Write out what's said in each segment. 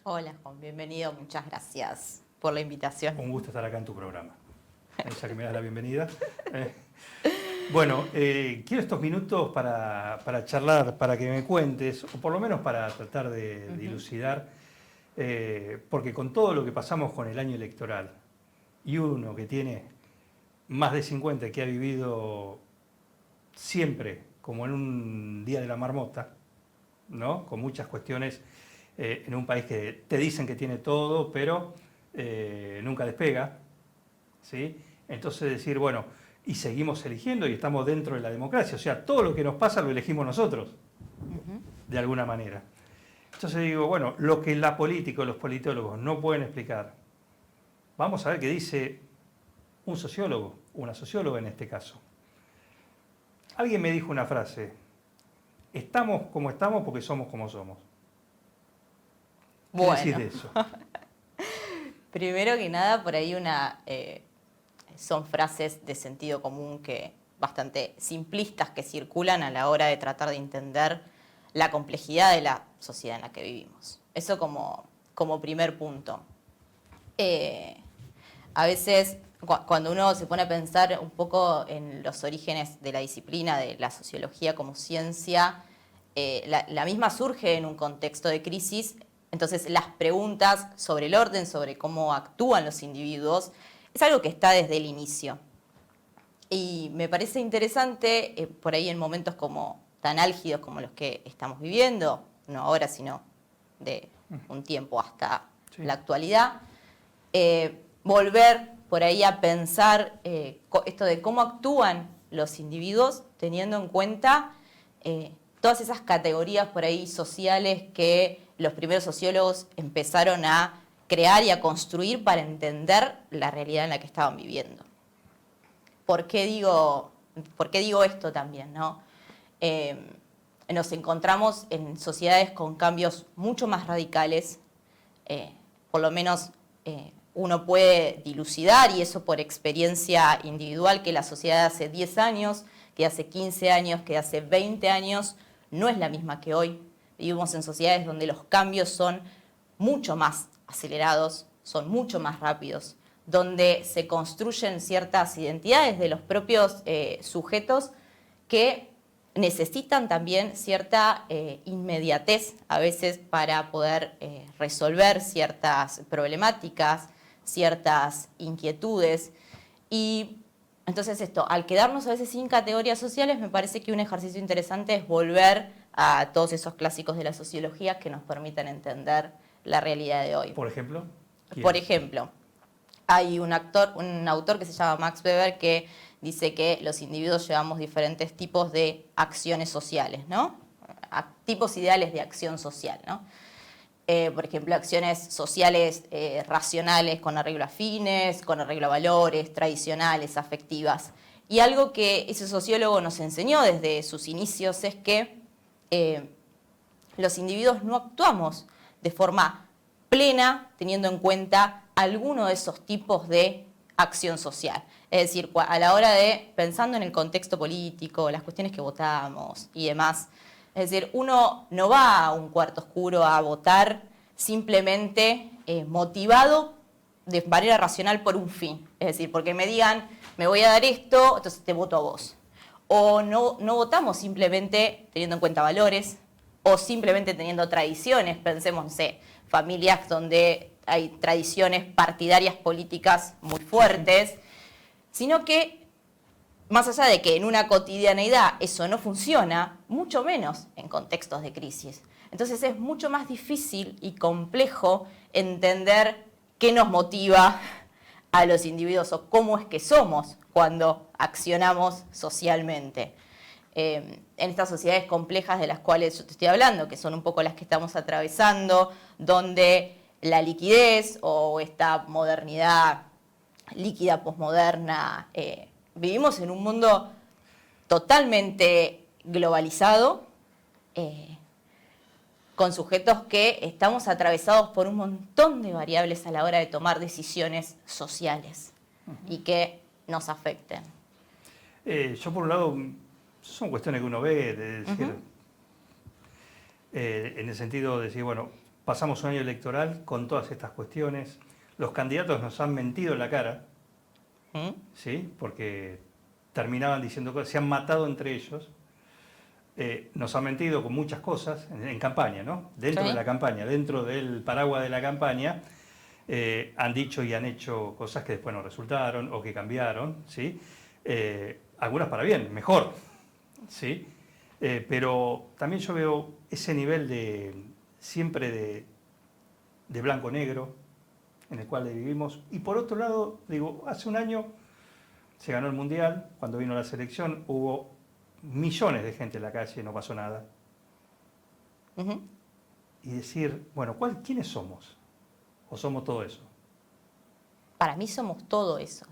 Hola Juan, bienvenido, muchas gracias por la invitación. Un gusto estar acá en tu programa, ya que me das la bienvenida. Bueno, quiero estos minutos para charlar, para que me cuentes, o por lo menos para tratar de dilucidar, porque con todo lo que pasamos con el año electoral, y uno que tiene más de 50, que ha vivido siempre como en un día de la marmota, ¿no? Con muchas cuestiones en un país que te dicen que tiene todo, pero nunca despega, ¿sí? Entonces decir, bueno, y seguimos eligiendo y estamos dentro de la democracia, o sea, todo lo que nos pasa lo elegimos nosotros, de alguna manera. Entonces digo, bueno, lo que la política o los politólogos no pueden explicar, vamos a ver qué dice un sociólogo, una socióloga en este caso. Alguien me dijo una frase, estamos como estamos porque somos como somos. ¿Qué decís de eso? Primero que nada, por ahí son frases de sentido común que bastante simplistas que circulan a la hora de tratar de entender la complejidad de la sociedad en la que vivimos. Eso como primer punto. A veces, cuando uno se pone a pensar un poco en los orígenes de la disciplina de la sociología como ciencia, la misma surge en un contexto de crisis. Entonces, las preguntas sobre el orden, sobre cómo actúan los individuos, es algo que está desde el inicio. Y me parece interesante, por ahí en momentos como tan álgidos como los que estamos viviendo, no ahora, sino de un tiempo hasta la actualidad, volver por ahí a pensar esto de cómo actúan los individuos, teniendo en cuenta todas esas categorías por ahí sociales que los primeros sociólogos empezaron a crear y a construir para entender la realidad en la que estaban viviendo. ¿Por qué digo esto también, ¿no? Nos encontramos en sociedades con cambios mucho más radicales, por lo menos uno puede dilucidar, y eso por experiencia individual, que la sociedad de hace 10 años, que hace 15 años, que hace 20 años, no es la misma que hoy. Vivimos en sociedades donde los cambios son mucho más acelerados, son mucho más rápidos, donde se construyen ciertas identidades de los propios sujetos que necesitan también cierta inmediatez a veces para poder resolver ciertas problemáticas, ciertas inquietudes. Y entonces al quedarnos a veces sin categorías sociales, me parece que un ejercicio interesante es volver a todos esos clásicos de la sociología que nos permitan entender la realidad de hoy. ¿Por ejemplo? Por ejemplo, hay un autor que se llama Max Weber que dice que los individuos llevamos diferentes tipos de acciones sociales, ¿no? Tipos ideales de acción social, ¿no? Por ejemplo, acciones sociales racionales con arreglo a fines, con arreglo a valores, tradicionales, afectivas. Y algo que ese sociólogo nos enseñó desde sus inicios es que los individuos no actuamos de forma plena teniendo en cuenta alguno de esos tipos de acción social. Es decir, a la hora de, pensando en el contexto político, las cuestiones que votamos y demás, es decir, uno no va a un cuarto oscuro a votar simplemente motivado de manera racional por un fin. Es decir, porque me digan, me voy a dar esto, entonces te voto a vos. O no votamos simplemente teniendo en cuenta valores, o simplemente teniendo tradiciones. Pensemos, no sé, familias donde hay tradiciones partidarias políticas muy fuertes, sino que más allá de que en una cotidianeidad eso no funciona, mucho menos en contextos de crisis. Entonces es mucho más difícil y complejo entender qué nos motiva a los individuos o cómo es que somos cuando accionamos socialmente. En estas sociedades complejas de las cuales yo te estoy hablando, que son un poco las que estamos atravesando, donde la liquidez o esta modernidad líquida, posmoderna, vivimos en un mundo totalmente globalizado, con sujetos que estamos atravesados por un montón de variables a la hora de tomar decisiones sociales y que nos afecten. Yo por un lado, son cuestiones que uno ve, de decir, en el sentido de decir, bueno, pasamos un año electoral con todas estas cuestiones. Los candidatos nos han mentido en la cara, ¿sí? Porque terminaban diciendo cosas, se han matado entre ellos. Nos han mentido con muchas cosas en campaña, ¿no? Dentro de la campaña, dentro del paraguas de la campaña, han dicho y han hecho cosas que después no resultaron o que cambiaron, ¿sí? Algunas para bien, mejor, ¿sí? Pero también yo veo ese nivel siempre de blanco-negro en el cual vivimos. Y por otro lado, digo, hace un año se ganó el Mundial, cuando vino la selección hubo millones de gente en la calle, no pasó nada. Y decir, bueno, ¿quiénes somos? ¿O somos todo eso? Para mí somos todo eso.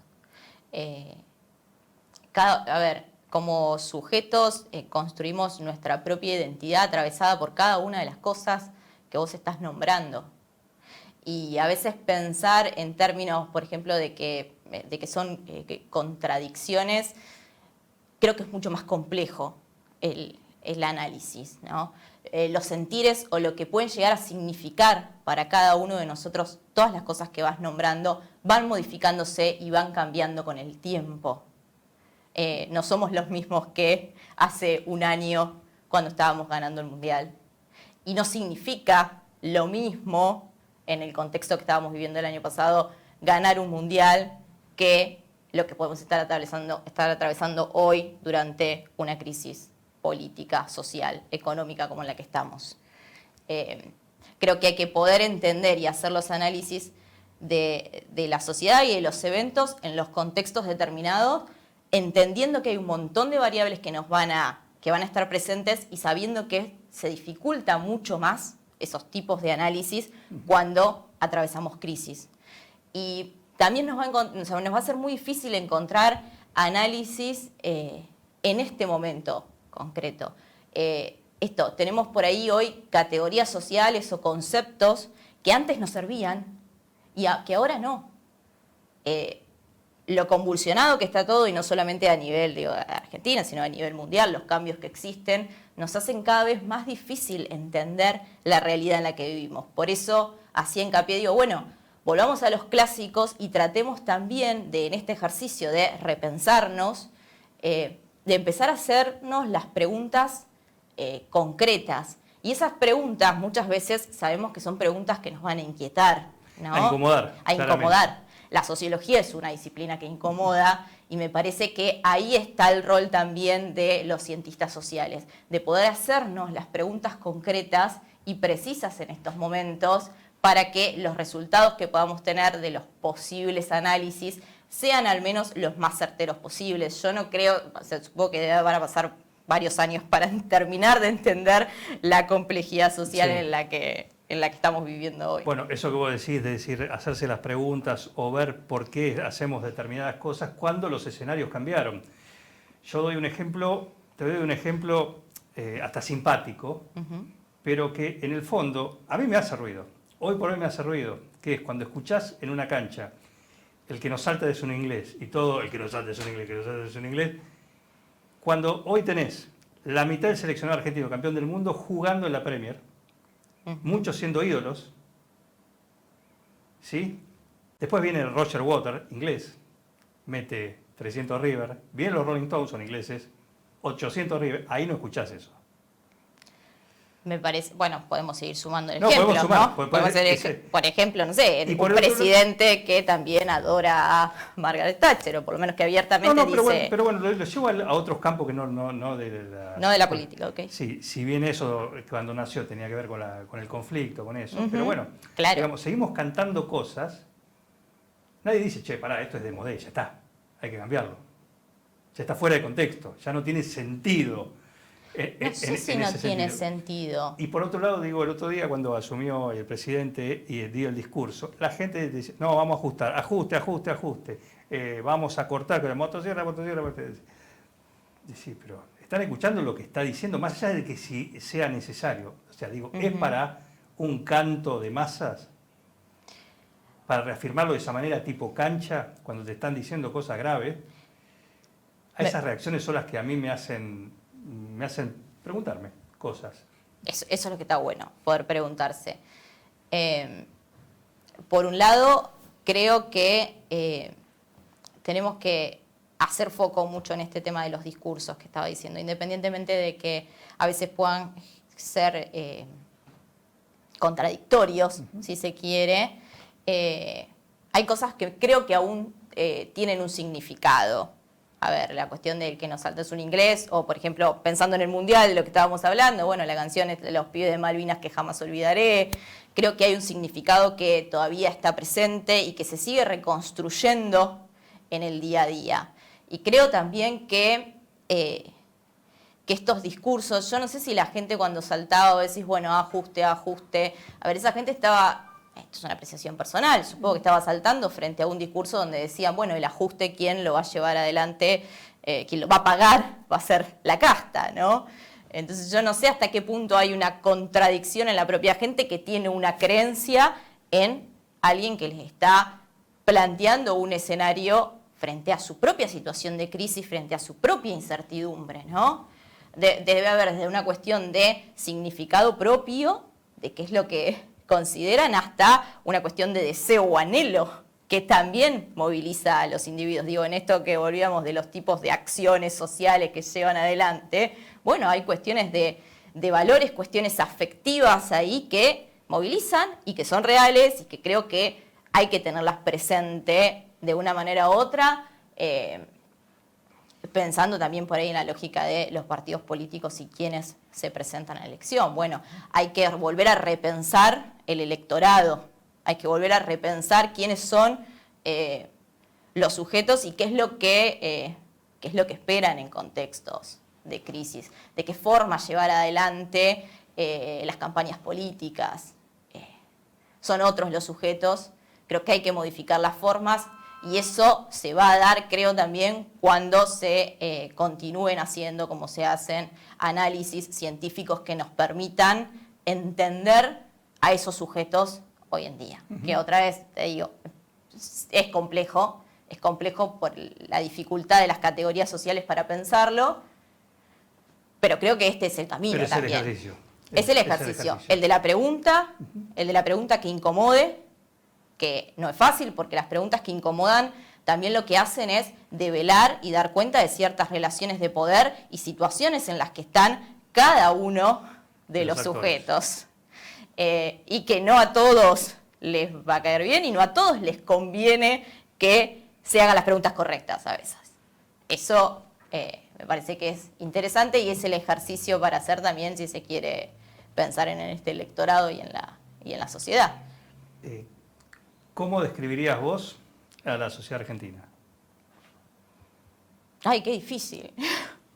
A ver, como sujetos construimos nuestra propia identidad atravesada por cada una de las cosas que vos estás nombrando. Y a veces pensar en términos, por ejemplo, de que son contradicciones, creo que es mucho más complejo el análisis, ¿no? Los sentires o lo que pueden llegar a significar para cada uno de nosotros, todas las cosas que vas nombrando, van modificándose y van cambiando con el tiempo. No somos los mismos que hace un año cuando estábamos ganando el Mundial. Y no significa lo mismo en el contexto que estábamos viviendo el año pasado, ganar un Mundial que lo que podemos estar atravesando hoy durante una crisis política, social, económica como en la que estamos. Creo que hay que poder entender y hacer los análisis de la sociedad y de los eventos en los contextos determinados, entendiendo que hay un montón de variables que van a estar presentes y sabiendo que se dificulta mucho más esos tipos de análisis cuando atravesamos crisis. Y también nos va a ser muy difícil encontrar análisis en este momento concreto. Tenemos por ahí hoy categorías sociales o conceptos que antes nos servían y que ahora no. Lo convulsionado que está todo, y no solamente a nivel de Argentina, sino a nivel mundial, los cambios que existen, nos hacen cada vez más difícil entender la realidad en la que vivimos. Por eso, así hincapié, digo, bueno, volvamos a los clásicos y tratemos también en este ejercicio de repensarnos, de empezar a hacernos las preguntas concretas. Y esas preguntas muchas veces sabemos que son preguntas que nos van a inquietar, ¿no? A incomodar. A incomodar. La sociología es una disciplina que incomoda y me parece que ahí está el rol también de los cientistas sociales, de poder hacernos las preguntas concretas y precisas en estos momentos para que los resultados que podamos tener de los posibles análisis sean al menos los más certeros posibles. Yo no creo, supongo que van a pasar varios años para terminar de entender la complejidad social en la que estamos viviendo hoy. Bueno, eso que vos decís, de decir, hacerse las preguntas o ver por qué hacemos determinadas cosas cuando los escenarios cambiaron. Yo te doy un ejemplo hasta simpático, pero que en el fondo a mí me hace ruido. Hoy por hoy me hace ruido, que es cuando escuchás en una cancha el que nos salta de su inglés y todo el que nos salta de su inglés, que nos salta de su inglés, cuando hoy tenés la mitad del seleccionado argentino campeón del mundo jugando en la Premier, muchos siendo ídolos, ¿sí? Después viene el Roger Waters, inglés, mete 300 River, vienen los Rolling Stones, son ingleses, 800 River, ahí no escuchás eso. Me parece, bueno, podemos seguir sumando ejemplos, podemos sumar, ¿no? Podemos hacer, por ejemplo, no sé, un presidente que también adora a Margaret Thatcher, o por lo menos que abiertamente dice... Pero bueno, lo llevo a otros campos que no de la política, ¿ok? Sí, si bien eso cuando nació tenía que ver con el conflicto, con eso, pero bueno, claro. Digamos, seguimos cantando cosas, nadie dice, che, pará, esto es de modé, ya está, hay que cambiarlo. Ya está fuera de contexto, ya no tiene sentido. No sé si no tiene sentido. Y por otro lado, digo, el otro día cuando asumió el presidente y dio el discurso, la gente dice, no, vamos a ajustar, ajuste, vamos a cortar con la motosierra. Sí, pero están escuchando lo que está diciendo, más allá de que si sea necesario. O sea, digo, ¿es para un canto de masas? Para reafirmarlo de esa manera tipo cancha, cuando te están diciendo cosas graves. Esas reacciones son las que a mí me hacen preguntarme cosas. Eso es lo que está bueno, poder preguntarse. Por un lado, creo que tenemos que hacer foco mucho en este tema de los discursos que estaba diciendo, independientemente de que a veces puedan ser contradictorios, si se quiere. Hay cosas que creo que aún tienen un significado. A ver, la cuestión del que nos saltes un inglés, o por ejemplo, pensando en el Mundial, de lo que estábamos hablando, bueno, la canción de los pibes de Malvinas que jamás olvidaré. Creo que hay un significado que todavía está presente y que se sigue reconstruyendo en el día a día. Y creo también que estos discursos, yo no sé si la gente cuando saltaba, decís, bueno, ajuste, ajuste. A ver, esa gente estaba, esto es una apreciación personal, supongo que estaba saltando frente a un discurso donde decían, bueno, el ajuste, ¿quién lo va a llevar adelante? ¿Quién lo va a pagar? Va a ser la casta, ¿no? Entonces yo no sé hasta qué punto hay una contradicción en la propia gente que tiene una creencia en alguien que les está planteando un escenario frente a su propia situación de crisis, frente a su propia incertidumbre, ¿no? Debe haber desde una cuestión de significado propio, de qué es lo que consideran, hasta una cuestión de deseo o anhelo, que también moviliza a los individuos. Digo, en esto que volvíamos de los tipos de acciones sociales que llevan adelante, bueno, hay cuestiones de valores, cuestiones afectivas ahí que movilizan y que son reales y que creo que hay que tenerlas presente de una manera u otra, pensando también por ahí en la lógica de los partidos políticos y quienes se presentan a la elección. Bueno, hay que volver a repensar el electorado, hay que volver a repensar quiénes son los sujetos y qué es lo que esperan en contextos de crisis, de qué forma llevar adelante las campañas políticas. Son otros los sujetos, creo que hay que modificar las formas. Y eso se va a dar, creo, también cuando se continúen haciendo, como se hacen, análisis científicos que nos permitan entender a esos sujetos hoy en día. Que otra vez, te digo, es complejo por la dificultad de las categorías sociales para pensarlo, pero creo que este es el camino pero es también. El ejercicio. Es el ejercicio. El de la pregunta, que incomode, que no es fácil porque las preguntas que incomodan también lo que hacen es develar y dar cuenta de ciertas relaciones de poder y situaciones en las que están cada uno de los sujetos. Y que no a todos les va a caer bien y no a todos les conviene que se hagan las preguntas correctas a veces. Eso me parece que es interesante y es el ejercicio para hacer también si se quiere pensar en este electorado y en la sociedad. ¿Cómo describirías vos a la sociedad argentina? Ay, qué difícil.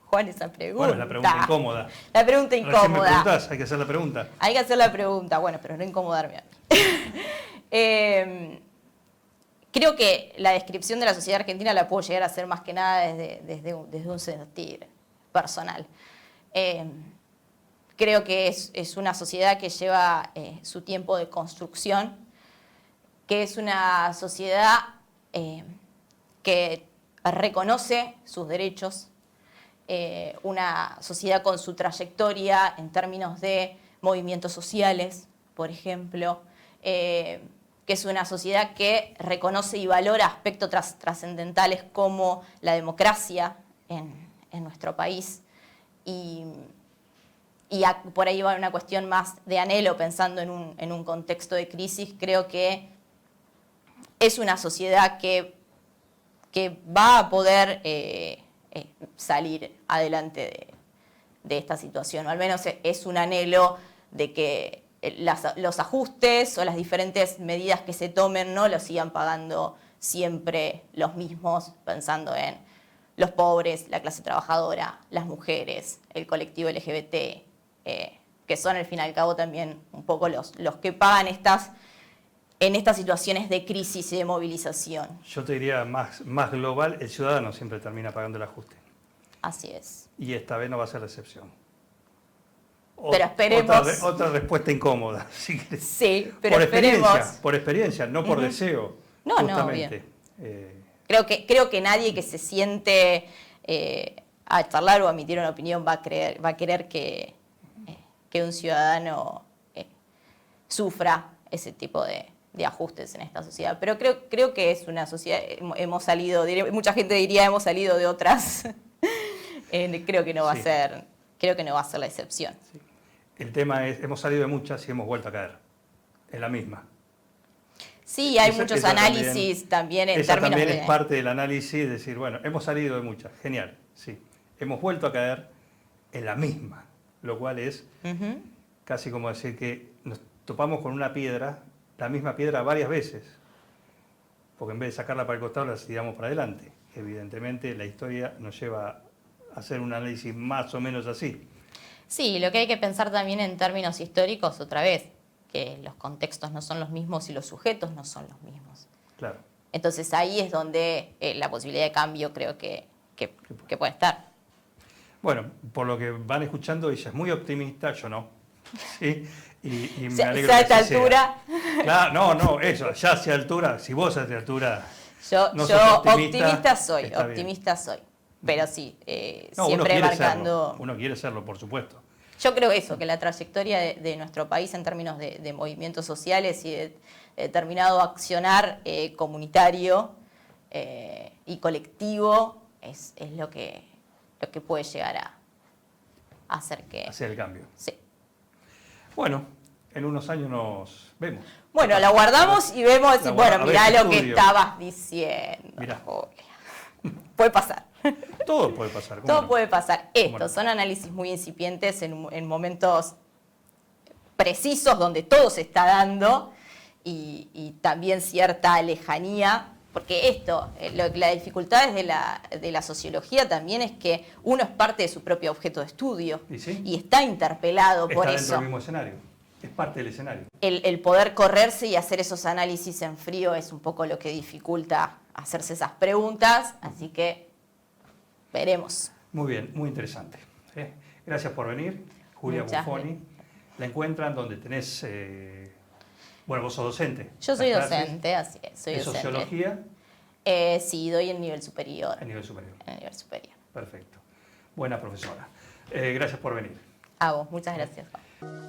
Juan, esa pregunta. Bueno, es la pregunta incómoda. La pregunta incómoda. Recién me preguntás, hay que hacer la pregunta. Hay que hacer la pregunta, bueno, pero no incomodarme a mí. Creo que la descripción de la sociedad argentina la puedo llegar a hacer más que nada desde un sentir personal. Creo que es una sociedad que lleva su tiempo de construcción, que es una sociedad que reconoce sus derechos, una sociedad con su trayectoria en términos de movimientos sociales, por ejemplo, que es una sociedad que reconoce y valora aspectos trascendentales como la democracia en nuestro país. Y por ahí va una cuestión más de anhelo, pensando en un contexto de crisis. Creo que es una sociedad que va a poder salir adelante de esta situación, o al menos es un anhelo de que los ajustes o las diferentes medidas que se tomen no los sigan pagando siempre los mismos, pensando en los pobres, la clase trabajadora, las mujeres, el colectivo LGBT, que son al fin y al cabo también un poco los que pagan en estas situaciones de crisis y de movilización. Yo te diría más global, el ciudadano siempre termina pagando el ajuste. Así es. Y esta vez no va a ser la excepción. Pero esperemos... Otra respuesta incómoda, si querés. Sí, pero esperemos... Por experiencia, no por deseo. No, justamente. Creo que nadie que se siente a charlar o a emitir una opinión va a querer que un ciudadano sufra ese tipo de ajustes en esta sociedad. Pero creo que es una sociedad, hemos salido, mucha gente diría hemos salido de otras, creo que no va a ser la excepción. Sí. El tema es, hemos salido de muchas y hemos vuelto a caer en la misma. Sí, hay muchos análisis también en términos también es parte del análisis, decir, bueno, hemos salido de muchas, genial, sí. Hemos vuelto a caer en la misma, lo cual es casi como decir que nos topamos con una piedra, la misma piedra varias veces, porque en vez de sacarla para el costado la tiramos para adelante. Evidentemente la historia nos lleva a hacer un análisis más o menos así. Sí, lo que hay que pensar también en términos históricos, otra vez, que los contextos no son los mismos y los sujetos no son los mismos. Claro. Entonces ahí es donde la posibilidad de cambio creo que puede estar. Bueno, por lo que van escuchando, ella es muy optimista, yo no. ¿Sí? Y me alegro ya a que esta así sea. altura. Claro, no, eso, ya a esta altura, si vos a esta altura. Yo no sos optimista soy, está optimista soy. Pero sí, no, siempre marcando. Uno quiere serlo, por supuesto. Yo creo eso, que la trayectoria de nuestro país en términos de movimientos sociales y de determinado accionar comunitario y colectivo es lo que puede llegar a hacer que... Hacer el cambio. Sí. Bueno, en unos años nos vemos. Bueno, la guardamos y vemos, bueno, mirá lo que estabas diciendo. Mirá. Puede pasar. Todo puede pasar. Todo no? puede pasar. Estos no? son análisis muy incipientes en momentos precisos donde todo se está dando y también cierta lejanía, porque la dificultad de la sociología también es que uno es parte de su propio objeto de estudio y está interpelado por está eso. Dentro del mismo escenario. Es parte del escenario. El poder correrse y hacer esos análisis en frío es un poco lo que dificulta hacerse esas preguntas, así que veremos. Muy bien, muy interesante. Gracias por venir, Julia Buffoni. La encuentran donde tenés... bueno, vos sos docente. Yo soy docente, así es. Soy ¿De docente. sociología? Sí, doy en nivel superior. En nivel superior. En nivel superior. Perfecto. Buena profesora. Gracias por venir. A vos, muchas gracias, Juan.